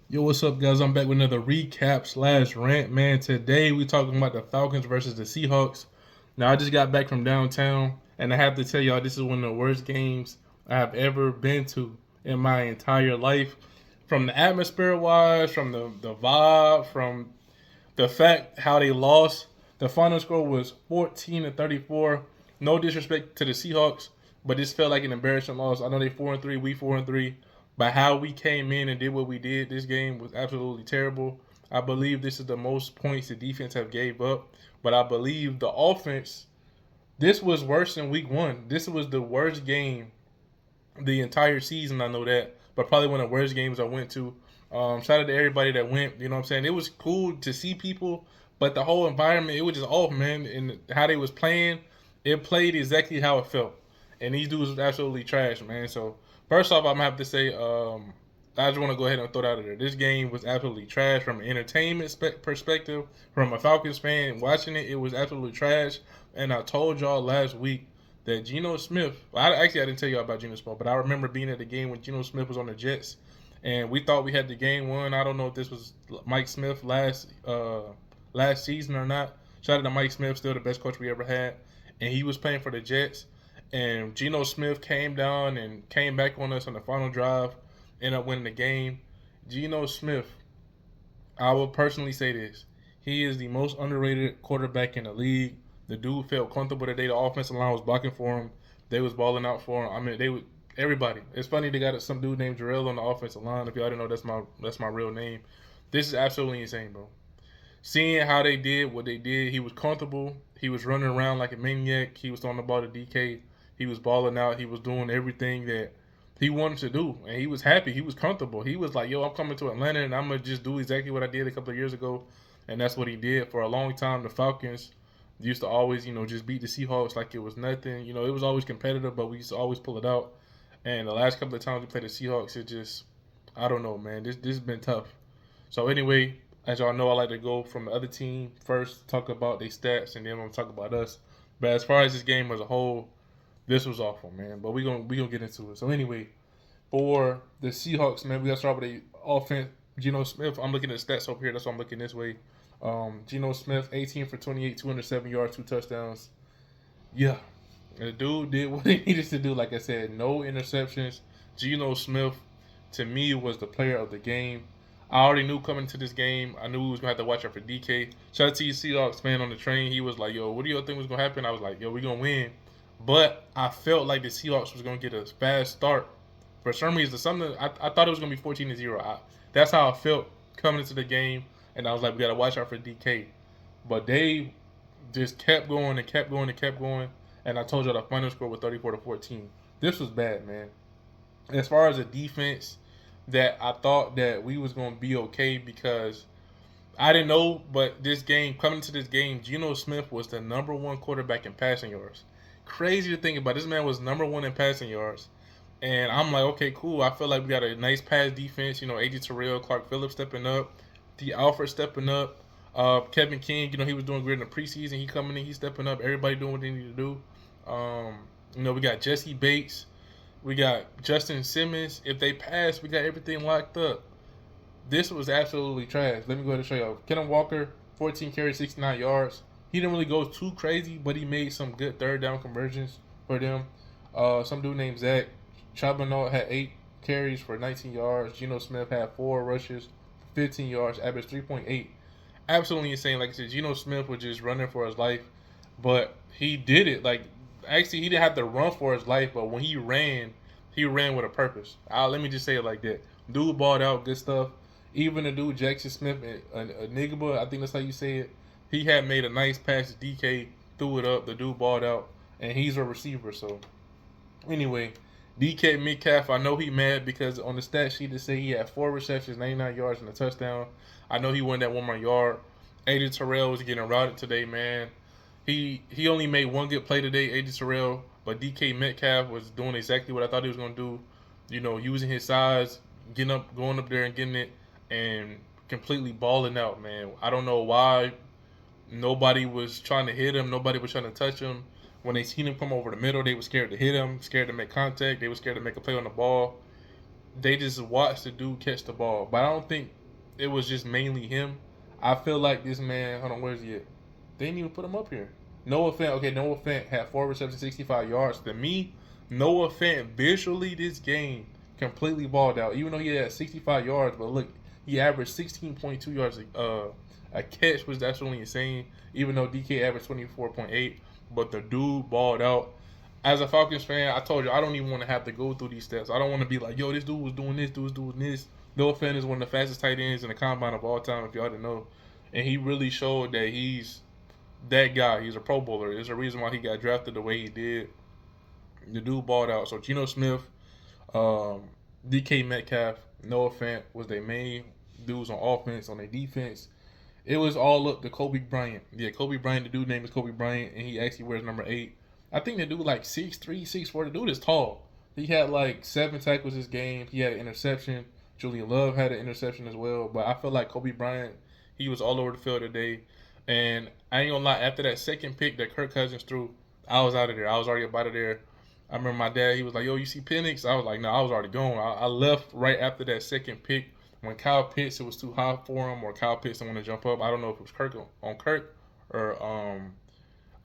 Yo, what's up, guys? I'm back with another recap slash rant, man. Today we talking about the Falcons versus the Seahawks. Now, I just got back from downtown, and I have to tell y'all this is one of the worst games I have ever been to in my entire life. From the atmosphere wise, from the vibe, from the fact how they lost. The final score was 14-34. No disrespect to the Seahawks, but this felt like an embarrassing loss. I know they 4-3, we 4-3, but how we came in and did what we did, this game was absolutely terrible. I believe this is the most points the defense have gave up, but I believe the offense. This was worse than week one. This was the worst game the entire season. I know that, but probably one of the worst games I went to. Shout out to everybody that went. You know what I'm saying? It was cool to see people, but the whole environment, it was just off, man. And how they was playing, it played exactly how it felt. And these dudes was absolutely trash, man. So first off, I'm gonna have to say, I just want to go ahead and throw it out of there. This game was absolutely trash from an entertainment perspective. From a Falcons fan watching it, it was absolutely trash. And I told y'all last week that Geno Smith. I didn't tell you all about Geno Smith, but I remember being at the game when Geno Smith was on the Jets, and we thought we had the game won. I don't know if this was Mike Smith last season or not. Shout out to Mike Smith, still the best coach we ever had, and he was playing for the Jets. And Geno Smith came down and came back on us on the final drive, ended up winning the game. Geno Smith, I will personally say this: he is the most underrated quarterback in the league. The dude felt comfortable today. The offensive line was blocking for him. They was balling out for him. I mean, they would everybody. It's funny they got some dude named Jarrell on the offensive line. If y'all didn't know, that's my real name. This is absolutely insane, bro. Seeing how they did what they did, he was comfortable. He was running around like a maniac. He was throwing the ball to DK. He was balling out. He was doing everything that he wanted to do, and he was happy. He was comfortable. He was like, "Yo, I'm coming to Atlanta, and I'm gonna just do exactly what I did a couple of years ago," and that's what he did for a long time. The Falcons used to always, just beat the Seahawks like it was nothing. It was always competitive, but we used to always pull it out. And the last couple of times we played the Seahawks, it just, I don't know, man. This has been tough. So anyway, as y'all know, I like to go from the other team first, talk about their stats, and then I'm gonna talk about us. But as far as this game as a whole, this was awful, man. But we gonna get into it. So anyway, for the Seahawks, man, we gotta start with the offense. Geno Smith, I'm looking at the stats over here. That's why I'm looking this way. Geno Smith, 18 for 28, 207 yards, 2 touchdowns. Yeah, the dude did what he needed to do. Like I said, no interceptions. Geno Smith, to me, was the player of the game. I already knew coming to this game, I knew we was gonna have to watch out for DK. Shout out to you Seahawks fan on the train. He was like, "Yo, what do you think was gonna happen?" I was like, "Yo, we gonna win." But I felt like the Seahawks was gonna get a fast start. For some reason, I thought it was gonna be 14-0. That's how I felt coming into the game, and I was like, "We gotta watch out for DK." But they just kept going and kept going and kept going. And I told you the final score was 34-14. This was bad, man. As far as the defense, that I thought that we was gonna be okay because I didn't know, but this game coming to this game, Geno Smith was the number one quarterback in passing yards. Crazy to think about. This man was number one in passing yards. And I'm like, okay, cool. I feel like we got a nice pass defense. AJ Terrell, Clark Phillips stepping up, the Alfred stepping up, Kevin King. He was doing great in the preseason. He coming in, he's stepping up. Everybody doing what they need to do. We got Jesse Bates, we got Justin Simmons. If they pass, we got everything locked up. This was absolutely trash. Let me go ahead and show you. Kenneth Walker, 14 carries, 69 yards. He didn't really go too crazy, but he made some good third down conversions for them. Some dude named Zach Charbonnet had 8 carries for 19 yards. Geno Smith had 4 rushes for 15 yards, average 3.8. Absolutely insane. Like I said, Geno Smith was just running for his life, but he did it. Like, actually, he didn't have to run for his life, but when he ran with a purpose. Let me just say it like that. Dude balled out, good stuff. Even the dude Jackson Smith, a Nigba, I think that's how you say it. He had made a nice pass to DK, threw it up. The dude balled out, and he's a receiver. So anyway, DK Metcalf, I know he mad because on the stat sheet it say he had 4 receptions, 99 yards, and a touchdown. I know he won that 1 more yard. AJ Terrell was getting routed today, man. He only made one good play today, AJ Terrell, but DK Metcalf was doing exactly what I thought he was gonna do. Using his size, going up there and getting it, and completely balling out, man. I don't know why nobody was trying to hit him. Nobody was trying to touch him. When they seen him come over the middle, they were scared to hit him, scared to make contact. They were scared to make a play on the ball. they just watched the dude catch the ball. But I don't think it was just mainly him. I feel like this man, hold on, where's he at? They didn't even put him up here. Noah Fant, okay, Noah Fant had 4 receptions, 65 yards. To me, Noah Fant visually this game completely balled out. Even though he had 65 yards, but look, he averaged 16.2 yards a catch, which is absolutely insane. Even though DK averaged 24.8, but the dude balled out. As a Falcons fan, I told you I don't even want to have to go through these steps. I don't want to be like, yo, this dude was doing this, dude was doing this. Noah Fant is one of the fastest tight ends in the combine of all time, if y'all didn't know. And he really showed that he's that guy. He's a Pro Bowler. There's a reason why he got drafted the way he did. The dude balled out. So Geno Smith, um, DK Metcalf, Noah Fant was their main dudes on offense. On their defense, it was all up to Kobe Bryant. Yeah, Kobe Bryant. The dude name is Kobe Bryant, and he actually wears number 8. I think the dude like 6'3", 6'4". The dude is tall. He had like 7 tackles this game. He had an interception. Julian Love had an interception as well. But I feel like Kobe Bryant, he was all over the field today. And I ain't gonna lie, after that second pick that Kirk Cousins threw, I was out of there. I was already up out of there. I remember my dad, he was like, yo, you see Penix? I was like, no, I was already gone. I left right after that second pick. When Kyle Pitts, it was too high for him, or Kyle Pitts didn't want to jump up. I don't know if it was Kirk on Kirk or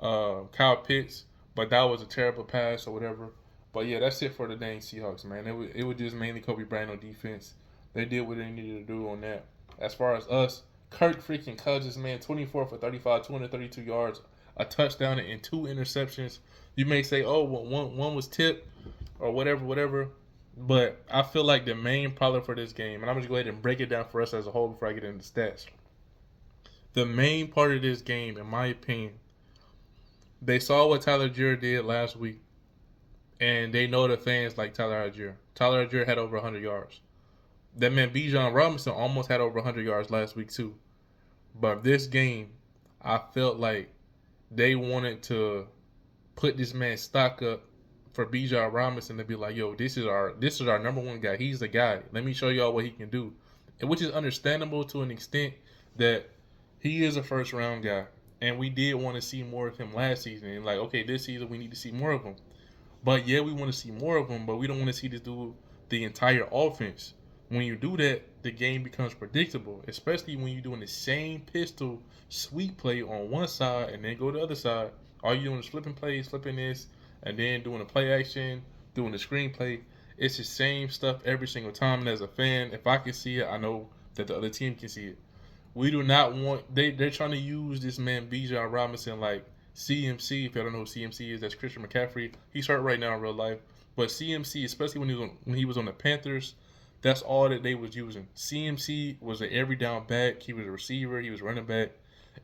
Kyle Pitts, but that was a terrible pass or whatever. But yeah, that's it for the dang Seahawks, man. It was just mainly Kobe Bryant on defense. They did what they needed to do on that. As far as us, Kirk freaking Cousins, man, 24 for 35, 232 yards, a touchdown, and 2 interceptions. You may say, oh, well, one was tipped or whatever. But I feel like the main problem for this game, and I'm going to go ahead and break it down for us as a whole before I get into stats. The main part of this game, in my opinion, they saw what Tyler Algier did last week, and they know the fans like Tyler Algier. Tyler Algier had over 100 yards. That man Bijan Robinson almost had over 100 yards last week too. But this game, I felt like they wanted to put this man's stock up for Bijan Robinson to be like, yo, this is our number one guy. He's the guy. Let me show y'all what he can do. And which is understandable to an extent that he is a first round guy. And we did want to see more of him last season. And like, okay, this season we need to see more of him. But yeah, we want to see more of him, but we don't want to see this dude the entire offense. When you do that, the game becomes predictable, especially when you're doing the same pistol sweep play on one side and then go to the other side. All you're doing is flipping plays, flipping this, and then doing the play action, doing the screenplay. It's the same stuff every single time. And as a fan, if I can see it, I know that the other team can see it. We do not want they're trying to use this man Bijan Robinson like CMC. If you don't know who CMC is, that's Christian McCaffrey. He's hurt right now in real life. But CMC, especially when he was on the Panthers, that's all that they was using. CMC was an every down back. He was a receiver. He was running back.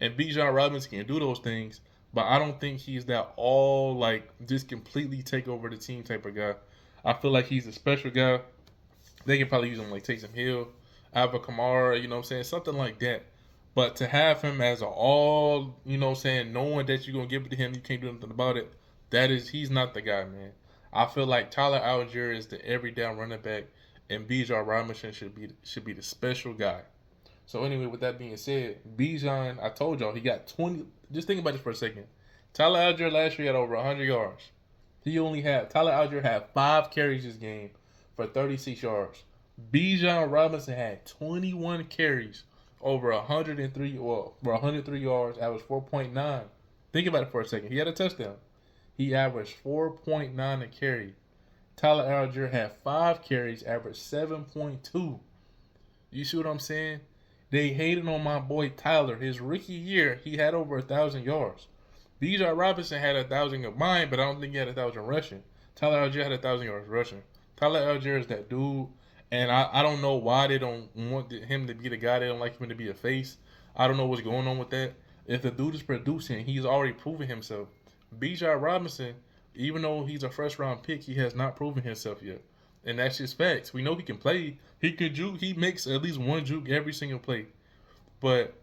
And Bijan Robinson can do those things, but I don't think he's that all like just completely take over the team type of guy. I feel like he's a special guy. They can probably use him like Taysom Hill, Alvin Kamara, you know what I'm saying? Something like that. But to have him as an all, you know what I'm saying, knowing that you're going to give it to him, you can't do nothing about it, he's not the guy, man. I feel like Tyler Algier is the every down running back, and Bijan Robinson should be the special guy. So anyway, with that being said, Bijan, I told y'all he got 20. Just think about this for a second. Tyler Algier last year had over 100 yards. Tyler Algier had 5 carries this game for 36 yards. Bijan Robinson had 21 carries over 103 yards, averaged 4.9. Think about it for a second. He had a touchdown. He averaged 4.9 a carry. Tyler Algier had 5 carries, averaged 7.2. You see what I'm saying? They hated on my boy Tyler. His rookie year, he had over 1,000 yards. Bijan Robinson had 1,000 combined, but I don't think he had 1,000 rushing. Tyler Algier had 1,000 yards rushing. Tyler Algier is that dude, and I don't know why they don't want him to be the guy. They don't like him to be a face. I don't know what's going on with that. If the dude is producing, he's already proven himself. Bijan Robinson, even though he's a first round pick, he has not proven himself yet. And that's just facts. We know he can play. He can juke. He makes at least one juke every single play. But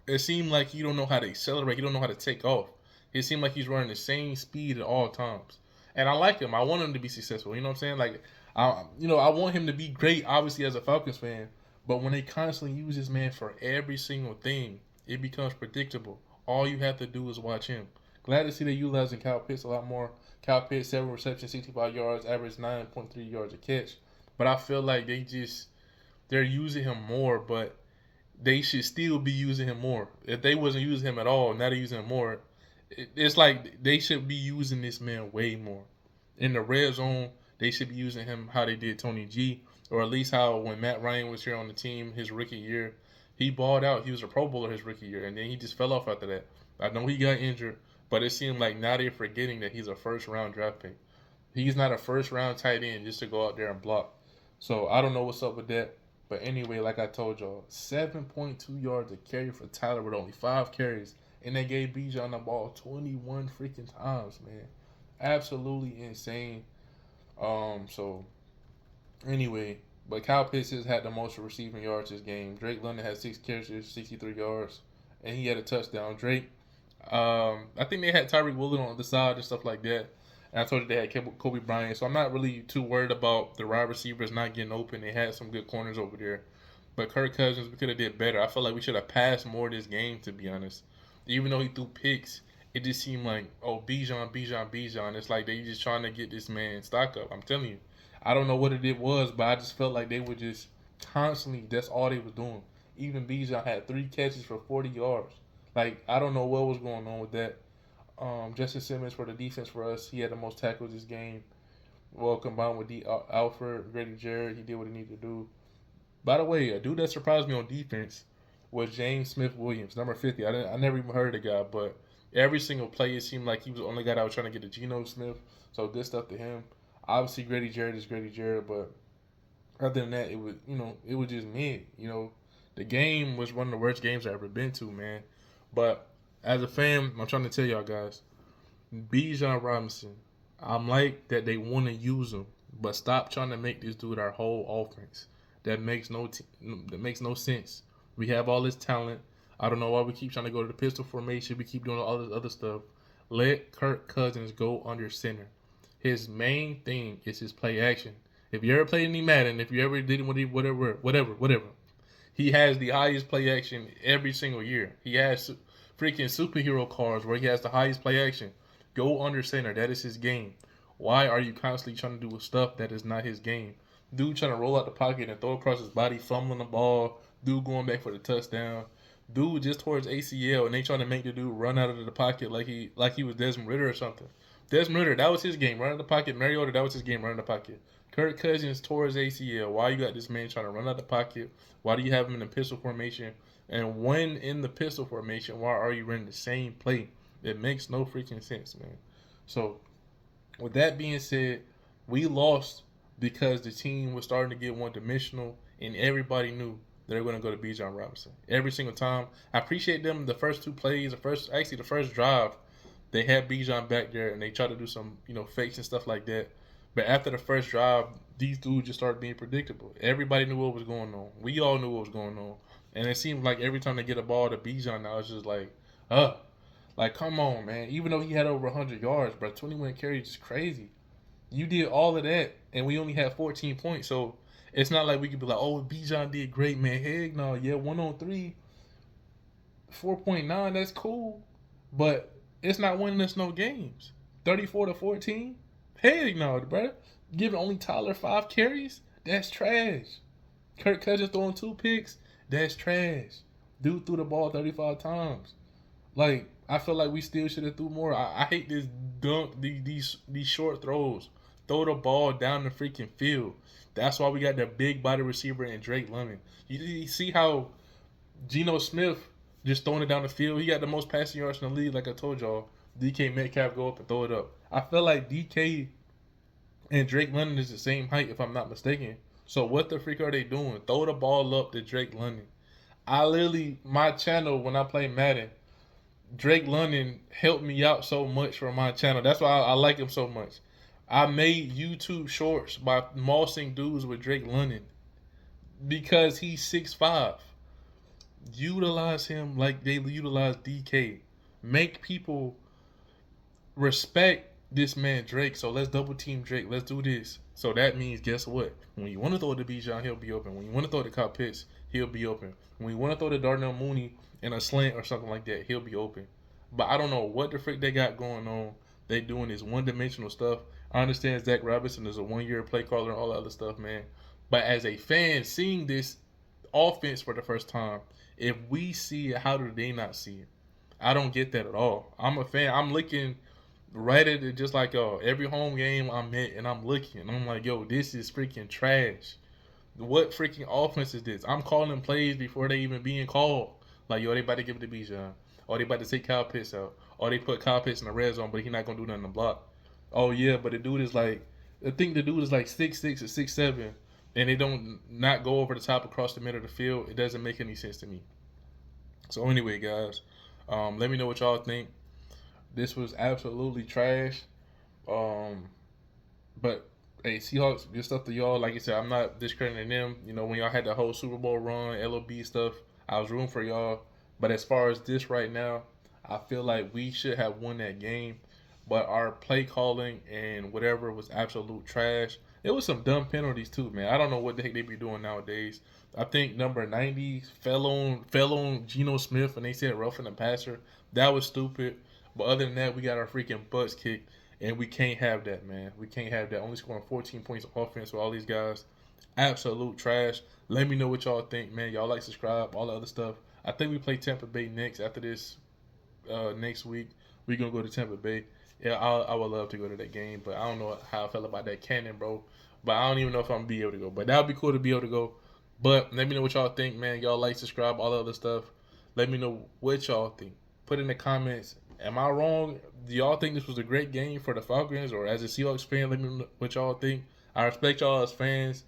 it seemed like he don't know how to accelerate. He don't know how to take off. It seemed like he's running the same speed at all times. And I like him. I want him to be successful. You know what I'm saying? Like, I want him to be great, obviously, as a Falcons fan. But when they constantly use this man for every single thing, it becomes predictable. All you have to do is watch him. Glad to see they utilizing Kyle Pitts a lot more. Kyle Pitts, 7 receptions, 65 yards, average 9.3 yards a catch. but I feel like they're using him more, but they should still be using him more. If they wasn't using him at all, now they're using him more. It's like they should be using this man way more. In the red zone, they should be using him how they did Tony G, or at least how when Matt Ryan was here on the team his rookie year, he balled out. He was a Pro Bowler his rookie year, and then he just fell off after that. I know he got injured, but it seemed like now they're forgetting that he's a first round draft pick. He's not a first round tight end just to go out there and block. So I don't know what's up with that. But anyway, like I told y'all, 7.2 yards a carry for Tyler with only 5 carries. And they gave Bijan the ball 21 freaking times, man. Absolutely insane. So anyway, but Kyle Pitts has had the most receiving yards this game. Drake London had 6 catches, 63 yards, and he had a touchdown. Drake, I think they had Tyreek Woolen on the side and stuff like that. And I told you they had Kobe Bryant, so I'm not really too worried about the wide receivers not getting open. They had some good corners over there. But Kirk Cousins, we could have did better. I feel like we should have passed more this game, to be honest. Even though he threw picks, it just seemed like, oh, Bijan, Bijan, Bijan. It's like they just trying to get this man stock up. I'm telling you. I don't know what it was, but I just felt like they were just constantly, that's all they was doing. Even Bijan had 3 catches for 40 yards. Like, I don't know what was going on with that. Justin Simmons for the defense for us, he had the most tackles this game. Well, combined with Alfred, Grady Jarrett, he did what he needed to do. By the way, a dude that surprised me on defense was James Smith Williams, number 50. I never even heard of the guy, but every single play it seemed like he was the only guy that was trying to get to Geno Smith. So good stuff to him. Obviously, Grady Jarrett is Grady Jarrett, but other than that, it was just mid. The game was one of the worst games I've ever been to, man. But as a fan, I'm trying to tell y'all guys, Bijan Robinson, I'm like that they want to use him, but stop trying to make this dude our whole offense. That makes no sense. We have all this talent. I don't know why we keep trying to go to the pistol formation. We keep doing all this other stuff. Let Kirk Cousins go under center. His main thing is his play action. If you ever played any Madden, if you ever did whatever, he has the highest play action every single year. He has freaking superhero cards where he has the highest play action. Go under center. That is his game. Why are you constantly trying to do stuff that is not his game? Dude trying to roll out the pocket and throw across his body, fumbling the ball. Dude going back for the touchdown. Dude just towards ACL, and they trying to make the dude run out of the pocket like he was Desmond Ritter or something. Desmond Ritter, that was his game, running the pocket. Mariota, that was his game, running the pocket. Kirk Cousins tore his ACL. Why you got this man trying to run out the pocket? Why do you have him in the pistol formation? And when in the pistol formation, why are you running the same play? It makes no freaking sense, man. So, with that being said, we lost because the team was starting to get one-dimensional, and everybody knew they were going to go to Bijan Robinson every single time. I appreciate them the first 2 plays, the first drive. They had Bijan back there, and they tried to do some, fakes and stuff like that. But after the first drive, these dudes just started being predictable. Everybody knew what was going on. We all knew what was going on. And it seemed like every time they get a ball to Bijan now, it's just like, like, come on, man. Even though he had over 100 yards, bro, 21 carries is crazy. You did all of that, and we only had 14 points. So it's not like we could be like, oh, Bijan did great, man. Heck no. Yeah, 103, 4.9, that's cool. But it's not winning us no games. 34-14? Heck no, bro. Giving only Tyler 5 carries? That's trash. Kirk Cousins throwing 2 picks? That's trash. Dude threw the ball 35 times. Like, I feel like we still should have threw more. I hate this dunk, these short throws. Throw the ball down the freaking field. That's why we got that big body receiver in Drake London. You see how Geno Smith just throwing it down the field? He got the most passing yards in the league, like I told y'all. DK Metcalf go up and throw it up. I feel like DK and Drake London is the same height, if I'm not mistaken. So what the freak are they doing? Throw the ball up to Drake London. My channel, when I play Madden, Drake London helped me out so much for my channel. That's why I like him so much. I made YouTube shorts by mossing dudes with Drake London because he's 6'5". Utilize him like they utilize DK. Make people respect this man Drake. So let's double team Drake. Let's do this. So that means, guess what? When you want to throw it to Bijan, he'll be open. When you want to throw it to Kyle Pitts, he'll be open. When you want to throw to Darnell Mooney in a slant or something like that, he'll be open. But I don't know what the frick they got going on. They doing this one-dimensional stuff. I understand Zach Robinson is a 1-year play caller and all that other stuff, man. But as a fan, seeing this offense for the first time, if we see it, how do they not see it? I don't get that at all. I'm a fan. I'm looking right at it just like every home game I'm at, and I'm looking, and I'm like, yo, this is freaking trash. What freaking offense is this? I'm calling plays before they even being called. Like, yo, they about to give it to Bijan. Or they about to take Kyle Pitts out. Or they put Kyle Pitts in the red zone, but he not gonna do nothing to block. Oh yeah, but the dude is like, I think the dude is like 6'6" or 6'7", and they don't not go over the top across the middle of the field. It doesn't make any sense to me. So anyway, guys, let me know what y'all think. This was absolutely trash. Um, but hey, Seahawks, good stuff to y'all. Like I said, I'm not discrediting them. You know, when y'all had the whole Super Bowl run, LOB stuff, I was rooting for y'all. But as far as this right now, I feel like we should have won that game. But our play calling and whatever was absolute trash. It was some dumb penalties too, man. I don't know what the heck they be doing nowadays. I think number 90 fell on Geno Smith and they said roughing the passer. That was stupid. But other than that, we got our freaking butts kicked. And we can't have that, man. We can't have that. Only scoring 14 points of offense with all these guys. Absolute trash. Let me know what y'all think, man. Y'all like, subscribe, all the other stuff. I think we play Tampa Bay next after this next week. We're going to go to Tampa Bay. Yeah, I would love to go to that game, but I don't know how I felt about that cannon, bro. But I don't even know if I'm going to be able to go. But that would be cool to be able to go. But let me know what y'all think, man. Y'all like, subscribe, all the other stuff. Let me know what y'all think. Put in the comments. Am I wrong? Do y'all think this was a great game for the Falcons? Or as a Seahawks fan, let me know what y'all think. I respect y'all as fans.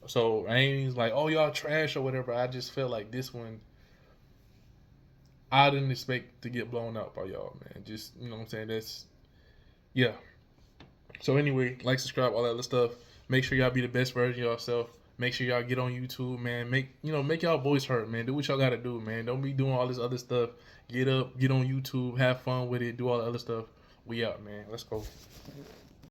So I ain't like, oh, y'all trash or whatever. I just feel like this one, I didn't expect to get blown out by y'all, man. Just, you know what I'm saying? That's, yeah. So anyway, like, subscribe, all that other stuff. Make sure y'all be the best version of yourself. Make sure y'all get on YouTube, man. Make y'all voice hurt, man. Do what y'all gotta do, man. Don't be doing all this other stuff. Get up, get on YouTube, have fun with it, do all the other stuff. We out, man. Let's go.